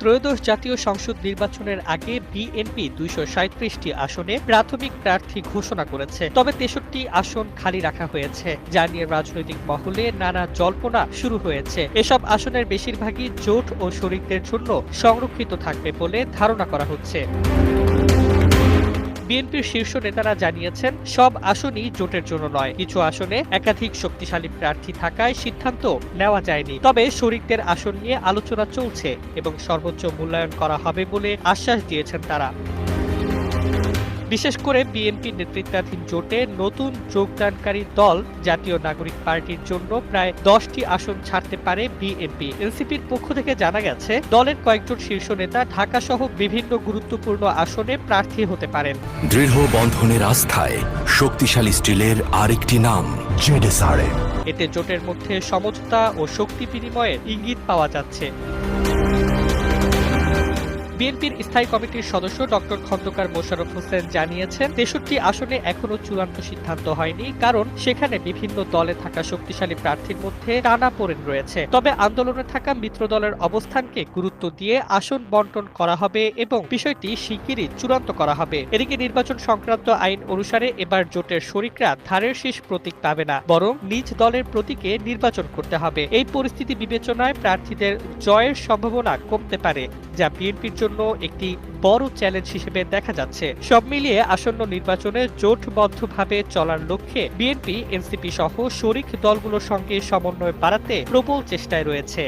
ত্রয়োদশ জাতীয় সংসদ নির্বাচনের আগে বিএনপি ২৩৭টি আসনে প্রাথমিক প্রার্থী ঘোষণা করেছে। তবে ৬৩ আসন খালি রাখা হয়েছে, যা নিয়ে রাজনৈতিক মহলে নানা জল্পনা শুরু হয়েছে। এসব আসনের বেশিরভাগই জোট ও শরিকদের জন্য সংরক্ষিত থাকবে বলে ধারণা করা হচ্ছে। বিএনপির শীর্ষ নেতারা জানিয়েছেন, সব আসনই জোটের জন্য নয়। কিছু আসনে একাধিক শক্তিশালী প্রার্থী থাকায় সিদ্ধান্ত নেওয়া যায়নি। তবে শরিকদের আসন নিয়ে আলোচনা চলছে এবং সর্বোচ্চ মূল্যায়ন করা হবে বলে আশ্বাস দিয়েছেন তারা। বিশেষ করে বিএনপি নেতৃত্বাধীন জোটে নতুন যোগদানকারী দল জাতীয় নাগরিক পার্টির জন্য প্রায় 10টি আসন ছাড়তে পারে বিএনপি। এনসিপির পক্ষ থেকে জানা গেছে, দলের কয়েকজন শীর্ষ নেতা ঢাকা সহ বিভিন্ন গুরুত্বপূর্ণ আসনে প্রার্থী হতে পারেন। দৃঢ় বন্ধনের আস্থায় শক্তিশালী স্টিলের আরেকটি নাম জেডএসআরএম। এতে জোটের মধ্যে সমঝোতা ও শক্তি বিনিময়ের ইঙ্গিত পাওয়া যাচ্ছে। বিএনপির স্থায়ী কমিটির সদস্য ডক্টর খন্দকার মোশাররফ হোসেন জানিয়েছেন, ৬৩ আসনে এখনো চূড়ান্ত সিদ্ধান্ত হয়নি, কারণ সেখানে বিভিন্ন দলে থাকা শক্তিশালী প্রার্থীর মধ্যে টানাপোড়েন রয়েছে। তবে আন্দোলনে থাকা মিত্র দলের অবস্থানকে গুরুত্ব দিয়ে আসন বন্টন করা হবে এবং বিষয়টি শিগগিরই চূড়ান্ত করা হবে। এদিকে নির্বাচন সংক্রান্ত আইন অনুসারে এবার জোটের শরিকরা ধারের শীষ প্রতীক পাবে না, বরং নিজ দলের প্রতীকে নির্বাচন করতে হবে। এই পরিস্থিতি বিবেচনায় প্রার্থীদের জয়ের সম্ভাবনা কমতে পারে, যা বিএনপির জন্য একটি বড় চ্যালেঞ্জ হিসেবে দেখা যাচ্ছে। সব মিলিয়ে আসন্ন নির্বাচনে জোটবদ্ধভাবে চলার লক্ষ্যে বিএনপি, এনসিপি সহ শরিক দলগুলোর সঙ্গে সমন্বয় বাড়াতে প্রবল চেষ্টায় রয়েছে।